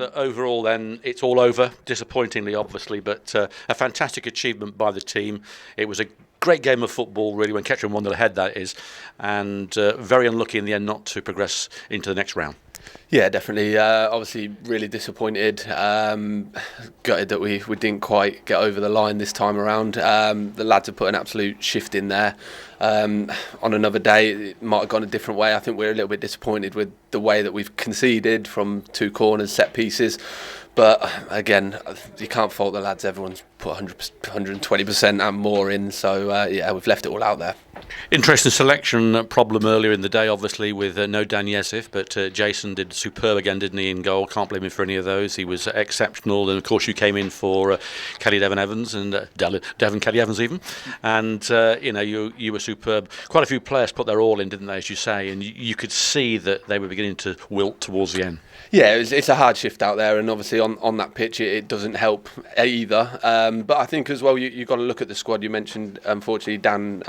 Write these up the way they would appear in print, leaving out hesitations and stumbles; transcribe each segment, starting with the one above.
overall then it's all over, disappointingly obviously, but a fantastic achievement by the team. It was a great game of football really when Kettering 1-0 ahead, that is, and very unlucky in the end not to progress into the next round. Yeah, definitely. Obviously, really disappointed. Gutted that we didn't quite get over the line this time around. The lads have put an absolute shift in there. On another day, it might have gone a different way. I think we're a little bit disappointed with the way that we've conceded from 2 corners, set pieces. But again, you can't fault the lads. Everyone's put 120% and more in. So yeah, we've left it all out there. Interesting selection problem earlier in the day, obviously, with no Dan Yesif, but Jason did superb again, didn't he, in goal? Can't blame him for any of those. He was exceptional, and of course you came in for Kelly Devon Evans and Devon Kelly Evans even, and you were superb. Quite a few players put their all in, didn't they, as you say, and you could see that they were beginning to wilt towards the end. Yeah, it's a hard shift out there, and obviously on that pitch it doesn't help either. But I think as well you've got to look at the squad. You mentioned, unfortunately, Dan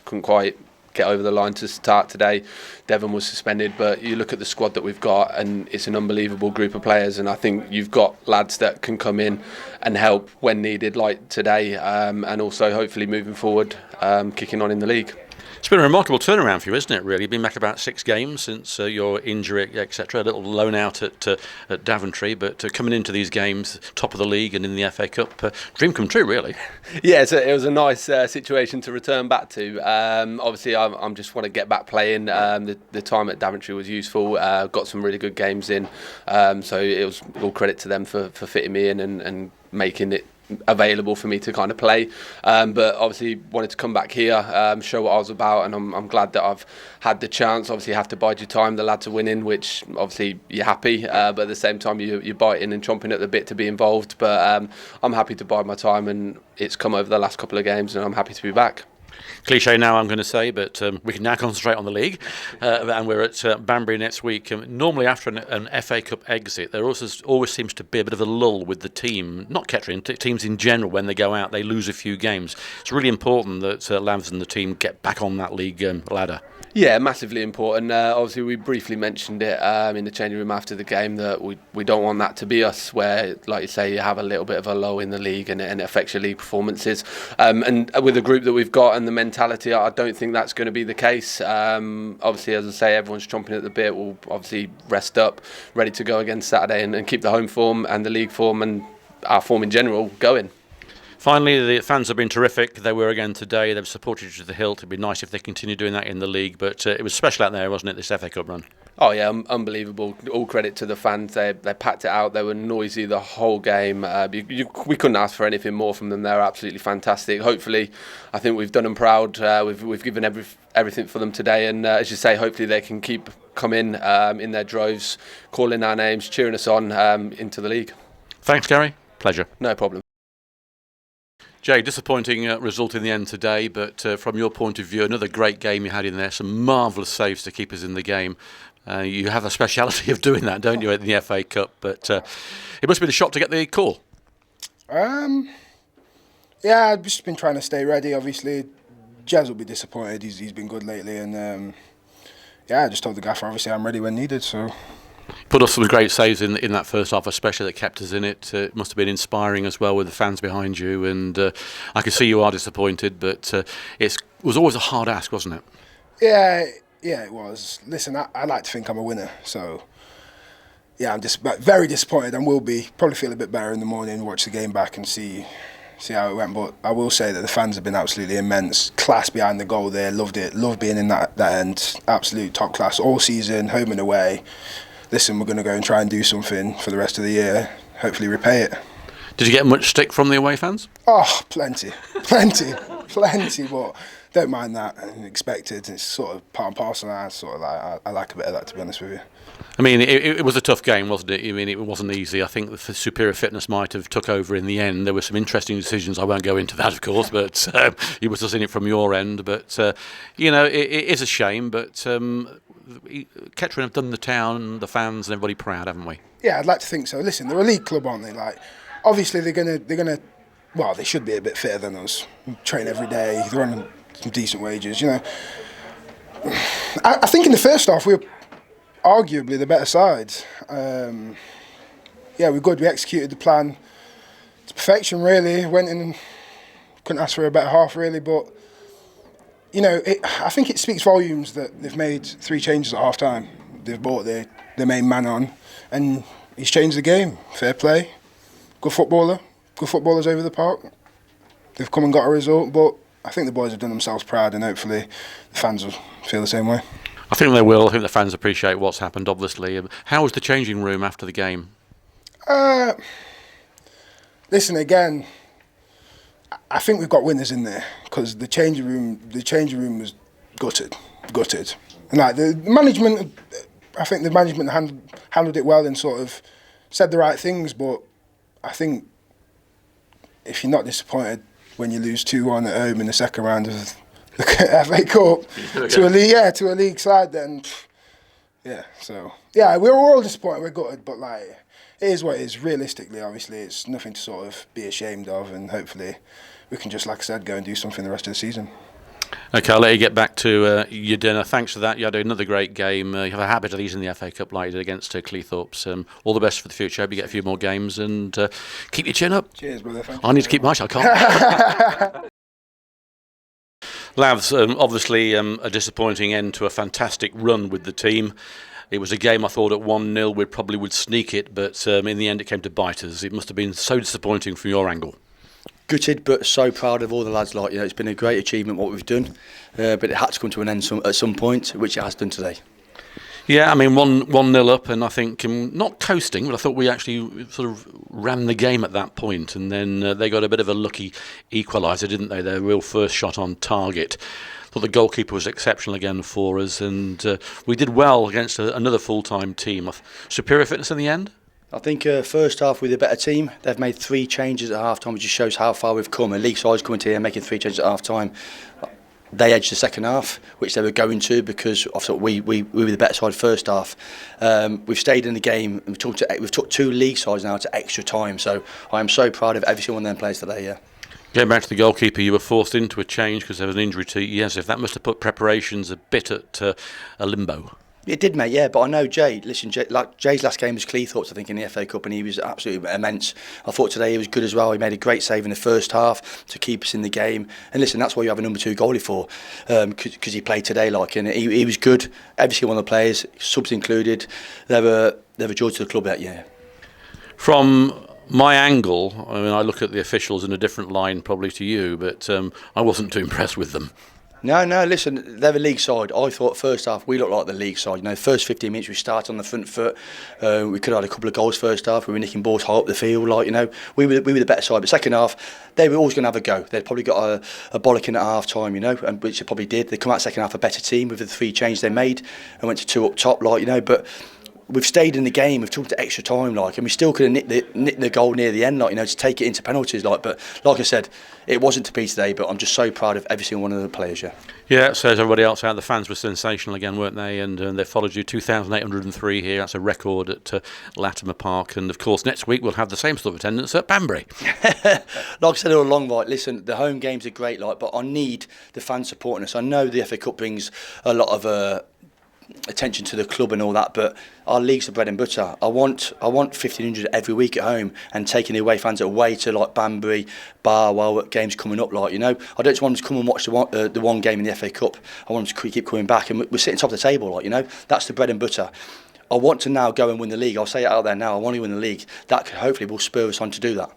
couldn't quite get over the line to start today. Devon was suspended, but you look at the squad that we've got and it's an unbelievable group of players, and I think you've got lads that can come in and help when needed, like today, and also hopefully moving forward, kicking on in the league. It's been a remarkable turnaround for you, isn't it, really? You've been back about 6 games since your injury, etc. A little loan out at Daventry, but coming into these games, top of the league and in the FA Cup, dream come true, really. Yeah, it was a nice situation to return back to. Obviously, I just want to get back playing. The time at Daventry was useful. Got some really good games in. So it was all credit to them for fitting me in and making it available for me to kind of play, but obviously wanted to come back here, show what I was about, and I'm glad that I've had the chance. Obviously you have to bide your time. The lads are winning, which obviously you're happy, but at the same time you're biting and chomping at the bit to be involved, but I'm happy to bide my time, and it's come over the last couple of games and I'm happy to be back. Cliche now, I'm going to say, but we can now concentrate on the league, and we're at Banbury next week. Normally after an FA Cup exit, there always seems to be a bit of a lull with the team, not Kettering, teams in general. When they go out, they lose a few games. It's really important that Lavs and the team get back on that league ladder. Yeah, massively important. Obviously, we briefly mentioned it in the changing room after the game that we don't want that to be us, where, like you say, you have a little bit of a low in the league and it affects your league performances. And with the group that we've got and the mentality, I don't think that's going to be the case. Obviously, as I say, everyone's chomping at the bit. We'll obviously rest up, ready to go again Saturday and keep the home form and the league form and our form in general going. Finally, the fans have been terrific. They were again today. They've supported you to the hilt. It'd be nice if they continue doing that in the league. But it was special out there, wasn't it, this FA Cup run? Oh yeah, unbelievable. All credit to the fans. They packed it out. They were noisy the whole game. We couldn't ask for anything more from them. They were absolutely fantastic. Hopefully, I think we've done them proud. We've given everything for them today. And as you say, hopefully they can keep coming in their droves, calling our names, cheering us on into the league. Thanks, Gary. Pleasure. No problem. Jay, disappointing result in the end today, but from your point of view, another great game you had in there, some marvellous saves to keep us in the game. You have a speciality of doing that, don't you, in the FA Cup? But it must have been a shock to get the call. Yeah, I've just been trying to stay ready, obviously. Jez will be disappointed, he's been good lately, and I just told the gaffer, obviously, I'm ready when needed, so... Put off some great saves in that first half, especially that kept us in it. It must have been inspiring as well with the fans behind you, and I can see you are disappointed, but it was always a hard ask, wasn't it? Yeah, it was. Listen, I like to think I'm a winner, so yeah, I'm just very disappointed and will be. Probably feel a bit better in the morning, watch the game back and see how it went, but I will say that the fans have been absolutely immense. Class behind the goal there, loved it, loved being in that end. Absolute top class all season, home and away. Listen, we're going to go and try and do something for the rest of the year, hopefully repay it. Did you get much stick from the away fans? Oh, plenty, but don't mind that, expected. It's sort of part and parcel, and I like a bit of that, to be honest with you. I mean, it was a tough game, wasn't it? I mean, it wasn't easy. I think the superior fitness might have took over in the end. There were some interesting decisions. I won't go into that, of course, but you must have seen it from your end. But, it is a shame, but Kettering have done the town, the fans and everybody proud, haven't we? Yeah, I'd like to think so. Listen, they're a league club, aren't they? Like, obviously they're gonna. Well, they should be a bit fitter than us. Train every day. They're on some decent wages. I think in the first half we were arguably the better side. yeah, we're good. We executed the plan to perfection, really. Went in and couldn't ask for a better half, really. But, you know, I think it speaks volumes that they've made 3 changes at half time. They've brought their main man on, and he's changed the game. Fair play. Good footballer. Good footballers over the park. They've come and got a result, but I think the boys have done themselves proud, and hopefully the fans will feel the same way. I think they will. I think the fans appreciate what's happened, obviously. How was the changing room after the game? Listen, again, I think we've got winners in there, because the changing room was gutted. And like the management, I think the management handled it well and sort of said the right things. But I think if you're not disappointed when you lose 2-1 at home in the second round of the FA Cup to a league side, then we're all disappointed. We're gutted, but like, it is what it is. Realistically, obviously, it's nothing to sort of be ashamed of, and hopefully we can just, like I said, go and do something the rest of the season. OK, I'll let you get back to your dinner. Thanks for that. You had another great game. You have a habit of these in the FA Cup like you did against Cleethorpes. All the best for the future. Hope you get a few more games, and keep your chin up. Cheers, brother. I need to keep my shot. I can't. Lavs, obviously a disappointing end to a fantastic run with the team. It was a game I thought at 1-0 we probably would sneak it, but in the end it came to bite us. It must have been so disappointing from your angle. Gutted, but so proud of all the lads. Like, you know, it's been a great achievement what we've done, but it had to come to an end at some point, which it has done today. Yeah, I mean, 1-0 up, and I think not coasting, but I thought we actually sort of ran the game at that point, and then they got a bit of a lucky equaliser, didn't they? Their real first shot on target. Thought the goalkeeper was exceptional again for us, and we did well against another full-time team. Superior fitness in the end? I think first half with a better team. They've made 3 changes at half time, which just shows how far we've come. A league side's coming to here making 3 changes at half time. They edged the second half, which they were going to, because I thought we were the better side first half. We've stayed in the game. We've took 2 league sides now to extra time. So I am so proud of every single one of them players today. Yeah. Going back to the goalkeeper, you were forced into a change because there was an injury to Yezif. That must have put preparations a bit at a limbo. It did, mate, yeah, but I know Jay. Listen, Jay's last game was Cleethorpes, I think, in the FA Cup, and he was absolutely immense. I thought today he was good as well. He made a great save in the first half to keep us in the game. And listen, that's what you have a number 2 goalie for, because he played today, like, and he was good. Every single one of the players, subs included, they were joy to the club that year. From my angle, I mean, I look at the officials in a different line probably to you, but I wasn't too impressed with them. No, listen, they're the league side. I thought first half we looked like the league side. You know, the first 15 minutes we started on the front foot. We could have had a couple of goals first half. We were nicking balls high up the field, like, you know. We were the better side. But second half, they were always going to have a go. They'd probably got a bollocking at half time, you know, and which they probably did. They come out second half a better team with the 3 changes they made and went to 2 up top, like, you know. But we've stayed in the game. We've took it to extra time, like, and we still could have nicked the goal near the end, like, you know, to take it into penalties, like. But like I said, it wasn't to be today. But I'm just so proud of every single one of the players. Yeah. Yeah, so as everybody else out, the fans were sensational again, weren't they? And they followed you. 2,803 here. That's a record at Latimer Park. And of course, next week we'll have the same sort of attendance at Banbury. Like I said all along, like, listen, the home games are great, like, but I need the fans supporting us. I know the FA Cup brings a lot of attention to the club and all that, but our league's the bread and butter. I want 1,500 every week at home, and taking the away fans away to like Banbury, Barwell, games coming up, like, you know. I don't just want them to come and watch the one game in the FA Cup. I want them to keep coming back, and we're sitting top of the table, like, you know. That's the bread and butter. I want to now go and win the league. I'll say it out there now. I want to win the league. That hopefully will spur us on to do that.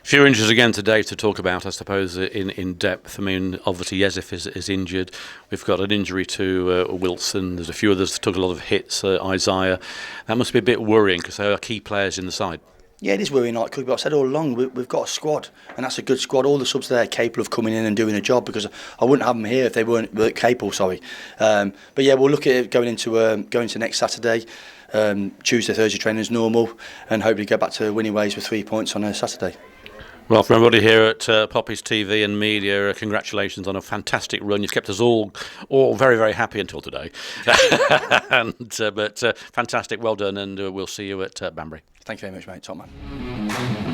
Few injuries again today to talk about, I suppose, in depth. I mean, obviously Yezif is injured. We've got an injury to Wilson. There's a few others that took a lot of hits. Isaiah. That must be a bit worrying because they are key players in the side. Yeah, it is worrying, like Cooke, but I said all along, we've got a squad, and that's a good squad. All the subs there are capable of coming in and doing a job, because I wouldn't have them here if they weren't capable. Sorry, but yeah, we'll look at it going into next Saturday. Tuesday, Thursday training as normal, and hopefully go back to winning ways with 3 points on a Saturday. Well, for everybody here at Poppies TV and media, congratulations on a fantastic run. You've kept us all very, very happy until today. But fantastic, well done, and we'll see you at Banbury. Thank you very much, mate. Top man.